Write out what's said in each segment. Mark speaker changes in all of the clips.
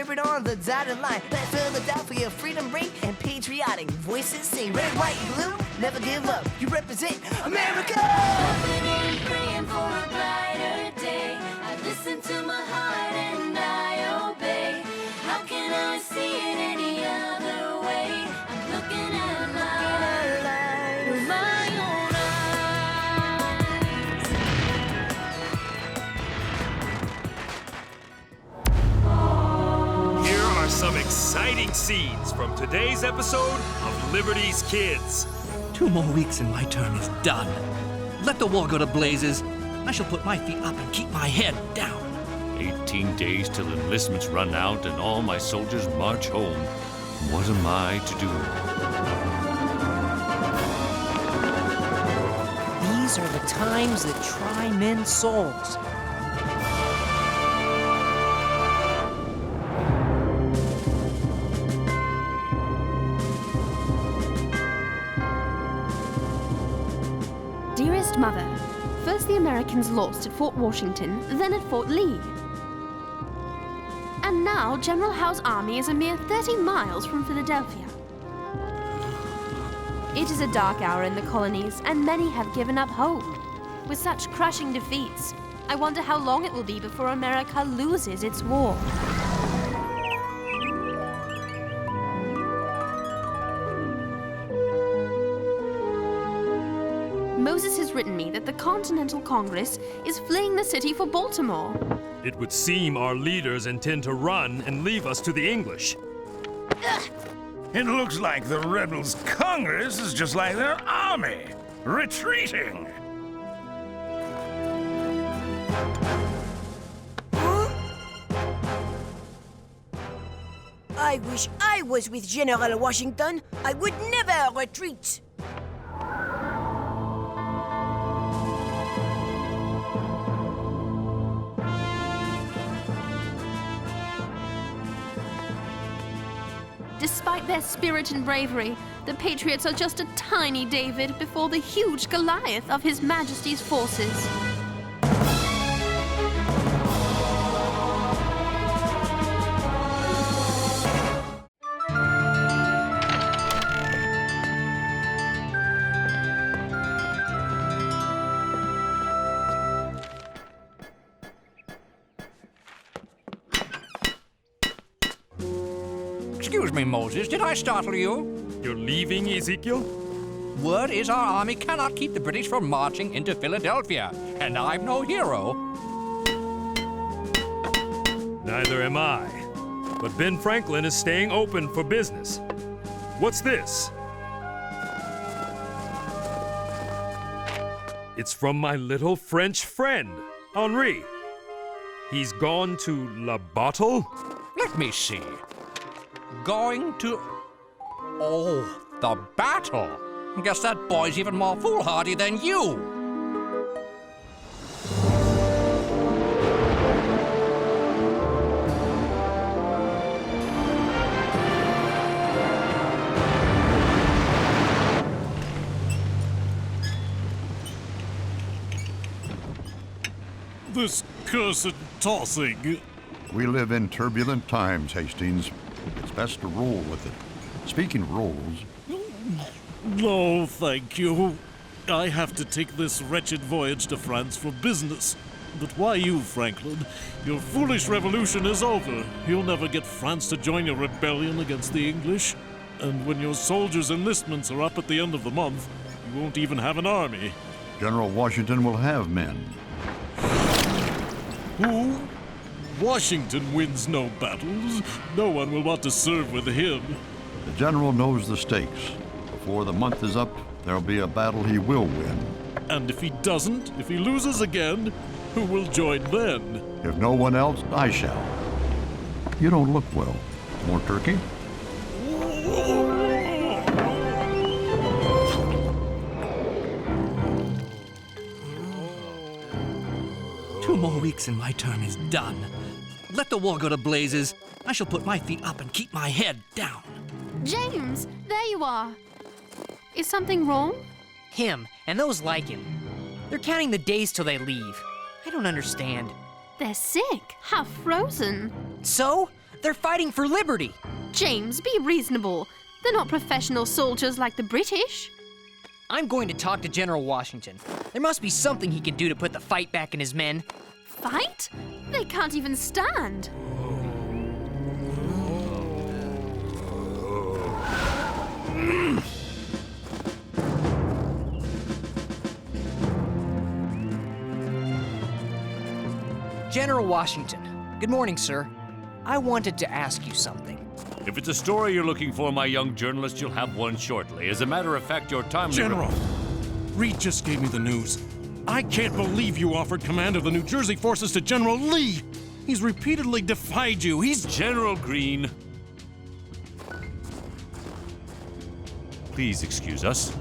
Speaker 1: ribbon on the dotted line. Let Philadelphia freedom ring and patriotic voices sing. Red, white, blue, never give up. You represent America!
Speaker 2: Hoping and praying for a brighter day. I listen to my heart and I obey. How can I see it any other way? I'm looking at life with my own eyes.
Speaker 3: Here are some exciting scenes from today's episode of Liberty's Kids.
Speaker 4: 2 more weeks and my term is done. Let the war go to blazes. I shall put my feet up and keep my head down.
Speaker 5: 18 days till enlistments run out and all my soldiers march home. What am I to do?
Speaker 1: These are the times that try men's souls.
Speaker 6: Dearest Mother, first the Americans lost at Fort Washington, then at Fort Lee. And now General Howe's army is a mere 30 miles from Philadelphia. It is a dark hour in the colonies, and many have given up hope. With such crushing defeats, I wonder how long it will be before America loses its war. Moses has written me that the Continental Congress is fleeing the city for Baltimore.
Speaker 3: It would seem our leaders intend to run and leave us to the English.
Speaker 7: It looks like the rebels' Congress is just like their army, retreating.
Speaker 8: I wish I was with General Washington. I would never retreat.
Speaker 6: Despite their spirit and bravery, the patriots are just a tiny David before the huge Goliath of His Majesty's forces.
Speaker 4: Excuse me, Moses, did I startle you?
Speaker 3: You're leaving, Ezekiel?
Speaker 4: Word is our army cannot keep the British from marching into Philadelphia, and I'm no hero.
Speaker 3: Neither am I. But Ben Franklin is staying open for business. What's this? It's from my little French friend, Henri. He's gone to La Bottle?
Speaker 4: Let me see. Going to... Oh, the battle. Guess that boy's even more foolhardy than you.
Speaker 9: This cursed tossing.
Speaker 10: We live in turbulent times, Hastings. It's best to roll with it. Speaking of rolls...
Speaker 9: No, thank you. I have to take this wretched voyage to France for business. But why you, Franklin? Your foolish revolution is over. You'll never get France to join your rebellion against the English. And when your soldiers' enlistments are up at the end of the month, you won't even have an army.
Speaker 10: General Washington will have men.
Speaker 9: Who? Washington wins no battles. No one will want to serve with him.
Speaker 10: The general knows the stakes. Before the month is up, there'll be a battle he will win.
Speaker 9: And if he doesn't, if he loses again, who will join then?
Speaker 10: If no one else, I shall. You don't look well. More turkey?
Speaker 4: Two more weeks and my term is done. Let the war go to blazes. I shall put my feet up and keep my head down.
Speaker 6: James, there you are. Is something wrong?
Speaker 1: Him, and those like him. They're counting the days till they leave. I don't understand.
Speaker 6: They're sick, half frozen.
Speaker 1: So?
Speaker 11: They're fighting for liberty.
Speaker 6: James, be reasonable. They're not professional soldiers like the British.
Speaker 11: I'm going to talk to General Washington. There must be something he can do to put the fight back in his men.
Speaker 6: Fight? They can't even stand.
Speaker 11: General Washington, good morning, sir. I wanted to ask you something.
Speaker 5: If it's a story you're looking for, my young journalist, you'll have one shortly. As a matter of fact, your time...
Speaker 9: General, Reed just gave me the news. I can't believe you offered command of the New Jersey forces to General Lee. He's repeatedly defied you. He's...
Speaker 5: General Greene. Please excuse us.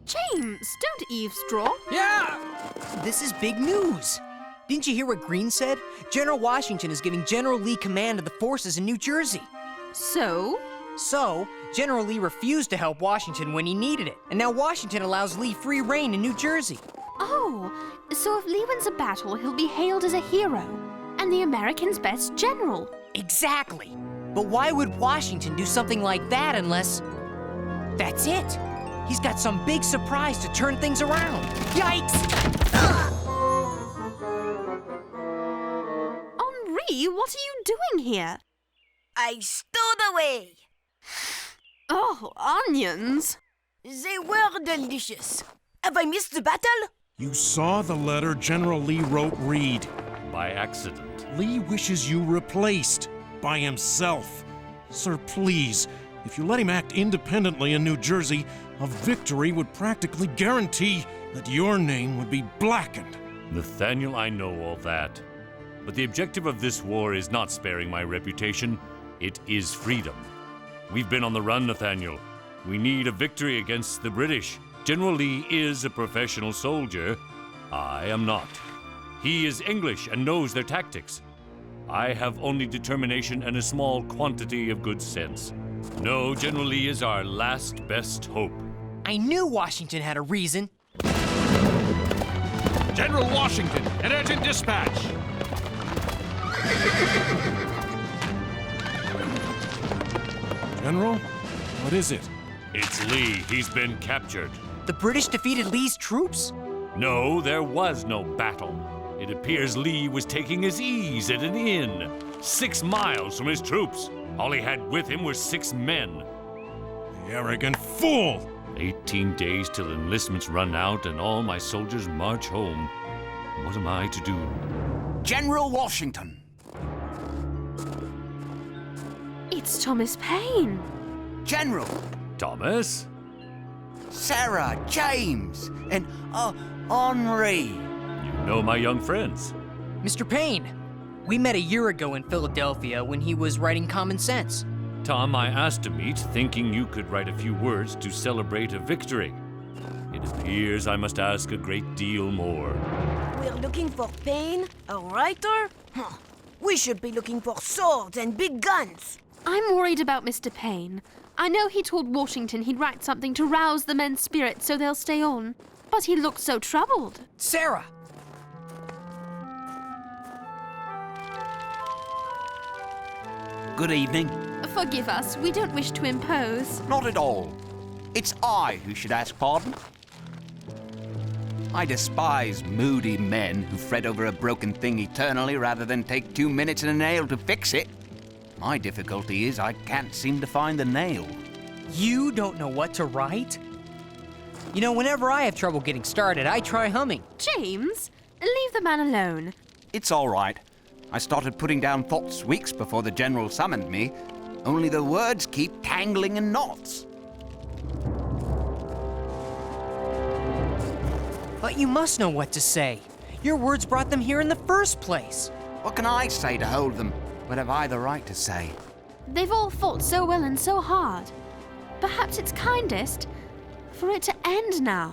Speaker 6: James, don't eavesdrop.
Speaker 11: Yeah! This is big news. Didn't you hear what Greene said? General Washington is giving General Lee command of the forces in New Jersey.
Speaker 6: So?
Speaker 11: So, General Lee refused to help Washington when he needed it, and now Washington allows Lee free reign in New Jersey.
Speaker 6: Oh, so if Lee wins a battle, he'll be hailed as a hero, and the Americans' best general.
Speaker 11: Exactly. But why would Washington do something like that unless... That's it. He's got some big surprise to turn things around. Yikes!
Speaker 6: Henri, what are you doing here?
Speaker 8: I stowed away.
Speaker 6: Oh, onions.
Speaker 8: They were delicious. Have I missed the battle?
Speaker 9: You saw the letter General Lee wrote Reed.
Speaker 5: By accident.
Speaker 9: Lee wishes you replaced by himself. Sir, please, if you let him act independently in New Jersey, a victory would practically guarantee that your name would be blackened.
Speaker 5: Nathaniel, I know all that. But the objective of this war is not sparing my reputation. It is freedom. We've been on the run, Nathaniel. We need a victory against the British. General Lee is a professional soldier. I am not. He is English and knows their tactics. I have only determination and a small quantity of good sense. No, General Lee is our last best hope.
Speaker 11: I knew Washington had a reason.
Speaker 12: General Washington, an urgent dispatch.
Speaker 9: General, what is it?
Speaker 5: It's Lee. He's been captured.
Speaker 11: The British defeated Lee's troops?
Speaker 5: No, there was no battle. It appears Lee was taking his ease at an inn, 6 miles from his troops. All he had with him were 6 men.
Speaker 9: The arrogant fool!
Speaker 5: 18 days till enlistments run out and all my soldiers march home. What am I to do?
Speaker 13: General Washington.
Speaker 6: It's Thomas Paine.
Speaker 13: General.
Speaker 5: Thomas?
Speaker 13: Sarah, James, and Henri.
Speaker 5: You know my young friends.
Speaker 11: Mr. Paine, we met a year ago in Philadelphia when he was writing Common Sense.
Speaker 5: Tom, I asked to meet, thinking you could write a few words to celebrate a victory. It appears I must ask a great deal more.
Speaker 8: We're looking for Paine, a writer? Huh. We should be looking for swords and big guns.
Speaker 6: I'm worried about Mr. Paine. I know he told Washington he'd write something to rouse the men's spirit so they'll stay on. But he looked so troubled.
Speaker 11: Sarah!
Speaker 13: Good evening.
Speaker 6: Forgive us, we don't wish to impose.
Speaker 13: Not at all. It's I who should ask pardon. I despise moody men who fret over a broken thing eternally rather than take 2 minutes and a nail to fix it. My difficulty is I can't seem to find the nail.
Speaker 11: You don't know what to write? You know, whenever I have trouble getting started, I try humming.
Speaker 6: James, leave the man alone.
Speaker 13: It's all right. I started putting down thoughts weeks before the general summoned me, only the words keep tangling in knots.
Speaker 11: But you must know what to say. Your words brought them here in the first place.
Speaker 13: What can I say to hold them? What have I the right to say?
Speaker 6: They've all fought so well and so hard. Perhaps it's kindest for it to end now.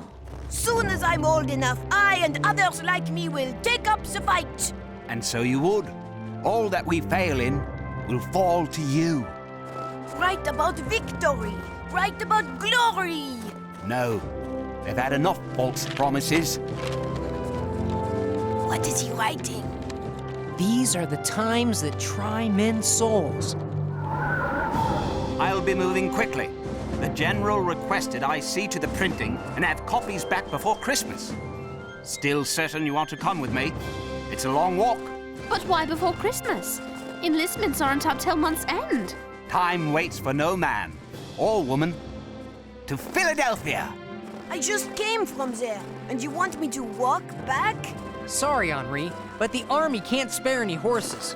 Speaker 8: Soon as I'm old enough, I and others like me will take up the fight.
Speaker 13: And so you would. All that we fail in will fall to you.
Speaker 8: Write about victory. Write about glory.
Speaker 13: No, they've had enough false promises.
Speaker 8: What is he writing?
Speaker 11: These are the times that try men's souls.
Speaker 13: I'll be moving quickly. The General requested I see to the printing and have copies back before Christmas. Still certain you want to come with me? It's a long walk.
Speaker 6: But why before Christmas? Enlistments aren't up till month's end.
Speaker 13: Time waits for no man or woman. To Philadelphia!
Speaker 8: I just came from there, and you want me to walk back?
Speaker 11: Sorry, Henri, but the army can't spare any horses.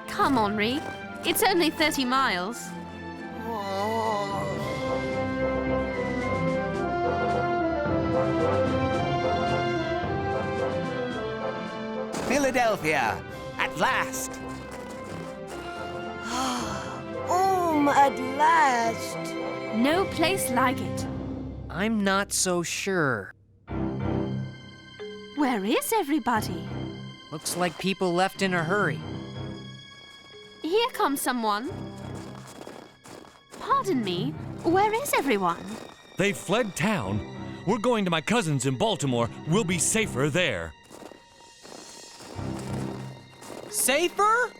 Speaker 6: Come, Henri. It's only 30 miles.
Speaker 13: Philadelphia, at last!
Speaker 8: At last.
Speaker 6: No place like it.
Speaker 11: I'm not so sure.
Speaker 6: Where is everybody?
Speaker 11: Looks like people left in a hurry.
Speaker 6: Here comes someone. Pardon me, where is everyone?
Speaker 5: They've fled town. We're going to my cousin's in Baltimore. We'll be safer there.
Speaker 11: Safer?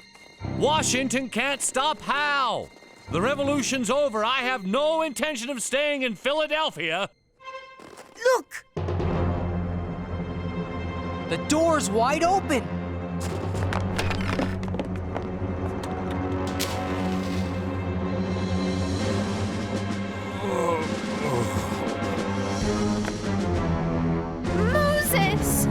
Speaker 5: Washington can't stop Howe. The revolution's over. I have no intention of staying in Philadelphia.
Speaker 8: Look!
Speaker 11: The door's wide open.
Speaker 6: Moses!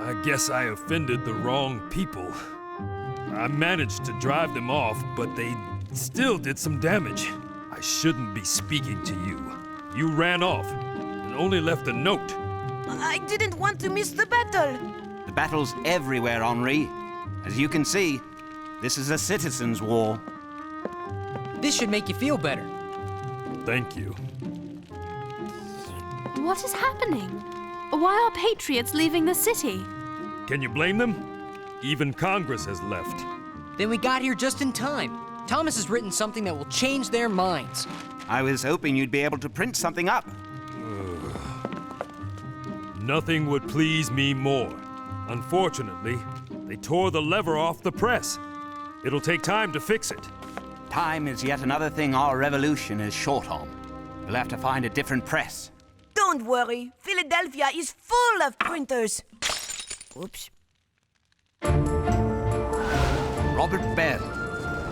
Speaker 3: I guess I offended the wrong people. I managed to drive them off, but they still did some damage. I shouldn't be speaking to you. You ran off and only left a note.
Speaker 8: I didn't want to miss the battle.
Speaker 13: The battle's everywhere, Henri. As you can see, this is a citizens' war.
Speaker 11: This should make you feel better.
Speaker 3: Thank you.
Speaker 6: What is happening? Why are patriots leaving the city?
Speaker 3: Can you blame them? Even Congress has left.
Speaker 11: Then we got here just in time. Thomas has written something that will change their minds.
Speaker 13: I was hoping you'd be able to print something up.
Speaker 3: Nothing would please me more. Unfortunately, they tore the lever off the press. It'll take time to fix it.
Speaker 13: Time is yet another thing our revolution is short on. We'll have to find a different press.
Speaker 8: Don't worry, Philadelphia is full of printers. Oops.
Speaker 13: Robert Bell.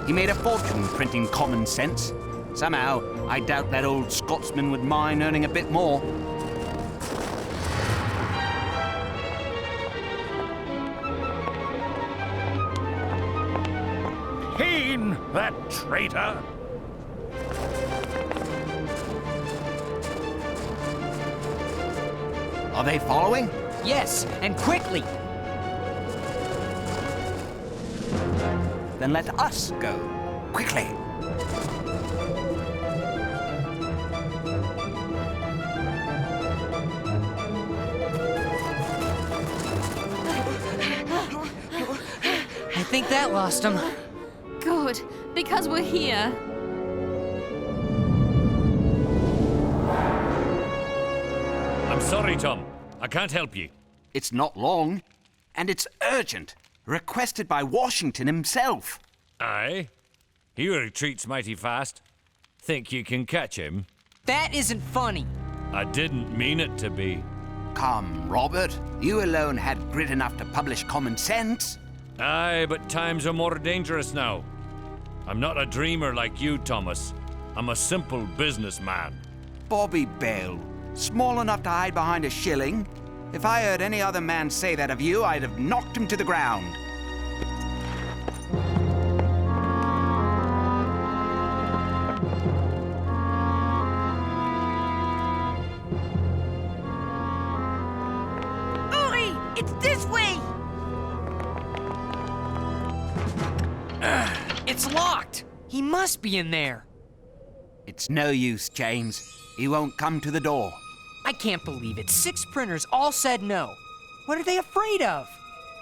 Speaker 13: He made a fortune printing common sense. Somehow, I doubt that old Scotsman would mind earning a bit more.
Speaker 7: Paine, that traitor!
Speaker 13: Are they following?
Speaker 11: Yes, and quickly.
Speaker 13: Then let us go. Quickly.
Speaker 11: I think that lost him.
Speaker 6: Good, because we're here.
Speaker 5: I'm sorry, Tom. I can't help you.
Speaker 13: It's not long, and it's urgent. Requested by Washington himself.
Speaker 5: Aye? He retreats mighty fast. Think you can catch him?
Speaker 11: That isn't funny.
Speaker 5: I didn't mean it to be.
Speaker 13: Come, Robert. You alone had grit enough to publish Common Sense.
Speaker 5: Aye, but times are more dangerous now. I'm not a dreamer like you, Thomas. I'm a simple businessman.
Speaker 13: Bobby Bell. Small enough to hide behind a shilling. If I heard any other man say that of you, I'd have knocked him to the ground.
Speaker 8: Hurry! It's this way!
Speaker 11: It's locked. He must be in there.
Speaker 13: It's no use, James. He won't come to the door.
Speaker 11: I can't believe it. 6 printers all said no. What are they afraid of?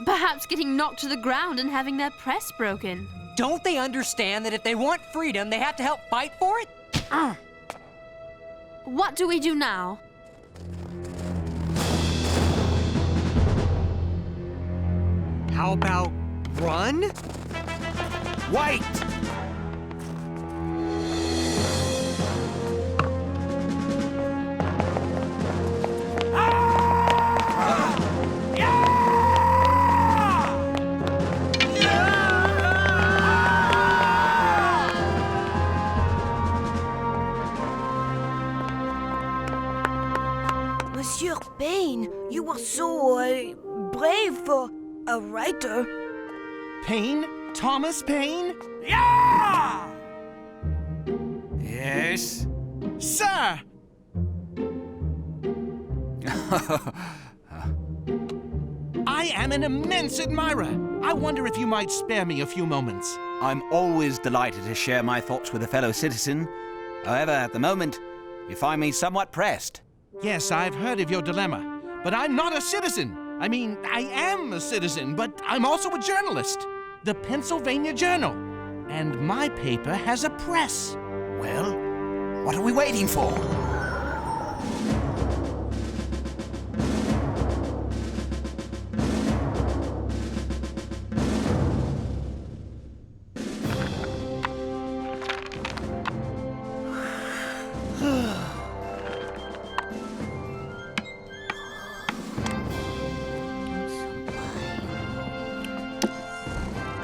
Speaker 6: Perhaps getting knocked to the ground and having their press broken.
Speaker 11: Don't they understand that if they want freedom, they have to help fight for it?
Speaker 6: What do we do now?
Speaker 11: How about run?
Speaker 13: Wait!
Speaker 8: Monsieur Paine, you were so brave for a writer.
Speaker 14: Paine? Thomas Paine?
Speaker 7: Yeah!
Speaker 13: Yes?
Speaker 14: Sir! I am an immense admirer. I wonder if you might spare me a few moments.
Speaker 13: I'm always delighted to share my thoughts with a fellow citizen. However, at the moment, you find me somewhat pressed.
Speaker 14: Yes, I've heard of your dilemma, but I'm not a citizen. I mean, I am a citizen, but I'm also a journalist. The Pennsylvania Journal. And my paper has a press.
Speaker 13: Well, what are we waiting for?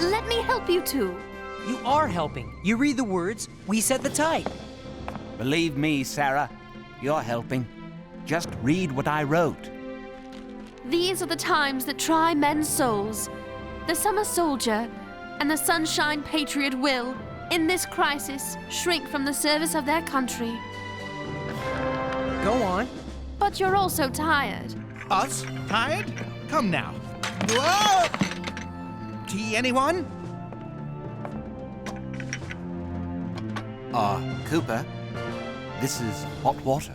Speaker 6: Let me help you two.
Speaker 11: You are helping. You read the words, we set the type.
Speaker 13: Believe me, Sarah, you're helping. Just read what I wrote.
Speaker 6: These are the times that try men's souls. The summer soldier and the sunshine patriot will, in this crisis, shrink from the service of their country.
Speaker 11: Go on.
Speaker 6: But you're also tired.
Speaker 14: Us? Tired? Come now. Whoa! Tea, anyone?
Speaker 13: Cooper, this is hot water.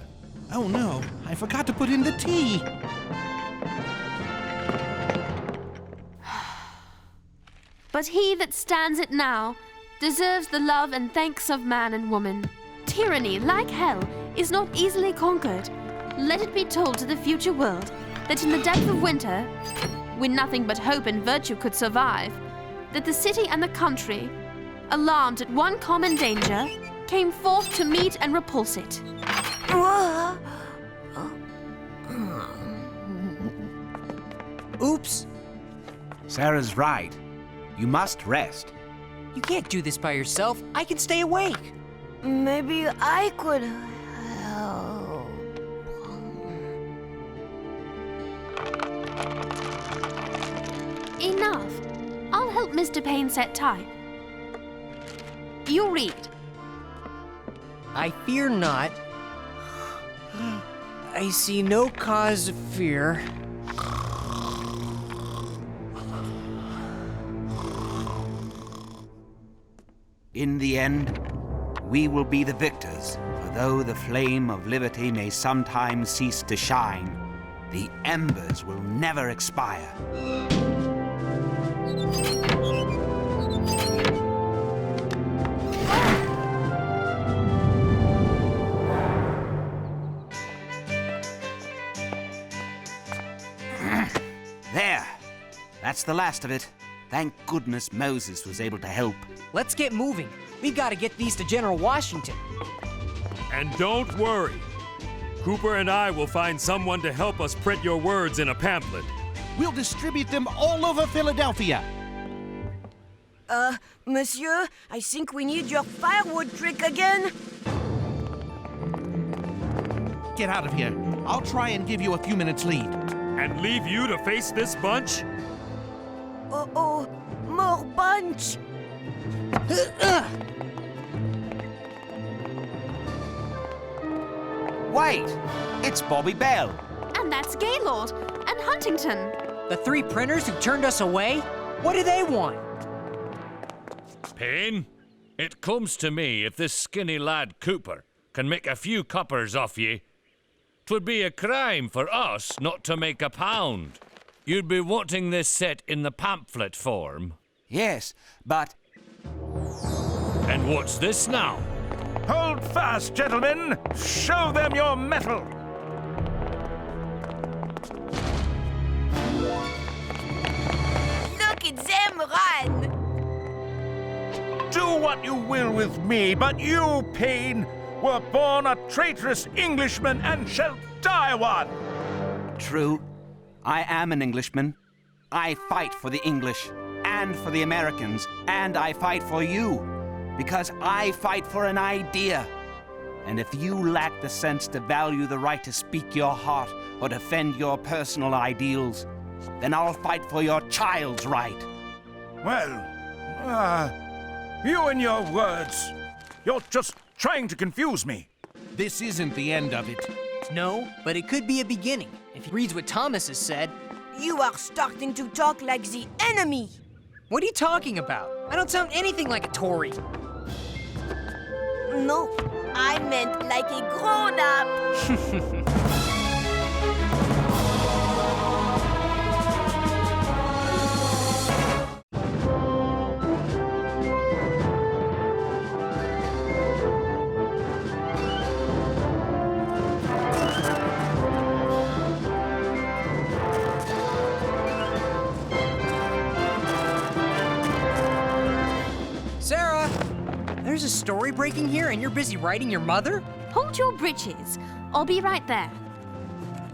Speaker 14: Oh no, I forgot to put in the tea.
Speaker 6: But he that stands it now deserves the love and thanks of man and woman. Tyranny, like hell, is not easily conquered. Let it be told to the future world that in the depth of winter, when nothing but hope and virtue could survive, that the city and the country, alarmed at one common danger, came forth to meet and repulse it.
Speaker 11: Oops.
Speaker 13: Sarah's right. You must rest.
Speaker 11: You can't do this by yourself. I can stay awake.
Speaker 8: Maybe I could help.
Speaker 6: Enough. I'll help Mr. Paine set type. You read.
Speaker 11: I fear not. I see no cause of fear.
Speaker 13: In the end, we will be the victors, for though the flame of liberty may sometimes cease to shine, the embers will never expire. There! That's the last of it. Thank goodness Moses was able to help.
Speaker 11: Let's get moving. We've got to get these to General Washington.
Speaker 3: And don't worry. Cooper and I will find someone to help us print your words in a pamphlet.
Speaker 14: We'll distribute them all over Philadelphia.
Speaker 8: Monsieur, I think we need your firewood trick again.
Speaker 14: Get out of here. I'll try and give you a few minutes lead.
Speaker 3: And leave you to face this bunch?
Speaker 8: Uh-oh, more bunch.
Speaker 13: Wait! It's Bobby Bell.
Speaker 6: And that's Gaylord and Huntington.
Speaker 11: The three printers who turned us away? What do they want?
Speaker 5: Paine, it comes to me if this skinny lad Cooper can make a few coppers off ye, 'twould be a crime for us not to make a pound. You'd be wanting this set in the pamphlet form.
Speaker 13: Yes, but...
Speaker 5: And what's this now?
Speaker 7: Hold fast, gentlemen! Show them your mettle!
Speaker 8: Look at them run!
Speaker 7: Do what you will with me, but you, Paine, were born a traitorous Englishman and shall die one!
Speaker 13: True. I am an Englishman. I fight for the English and for the Americans, and I fight for you because I fight for an idea. And if you lack the sense to value the right to speak your heart or defend your personal ideals, then I'll fight for your child's right.
Speaker 7: Well, you and your words. You're just trying to confuse me.
Speaker 14: This isn't the end of it.
Speaker 11: No, but it could be a beginning. If he reads what Thomas has said.
Speaker 8: You are starting to talk like the enemy.
Speaker 11: What are you talking about? I don't sound anything like a Tory.
Speaker 8: No, I meant like a grown-up.
Speaker 11: Sarah! There's a story breaking here and you're busy writing your mother?
Speaker 6: Hold your britches. I'll be right there.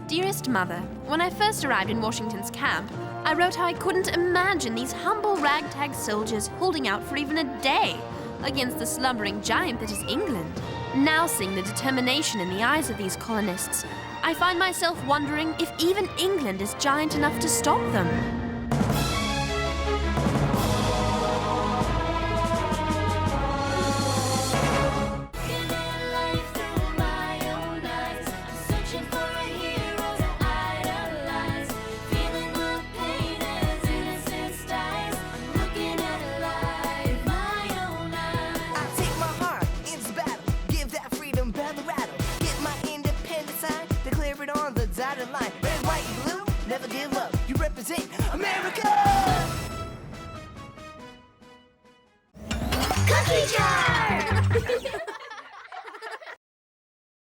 Speaker 6: Dearest Mother, when I first arrived in Washington's camp, I wrote how I couldn't imagine these humble ragtag soldiers holding out for even a day against the slumbering giant that is England. Now seeing the determination in the eyes of these colonists, I find myself wondering if even England is giant enough to stop them.
Speaker 1: Line. Red, white, blue, never give up. You represent America! Cookie jar!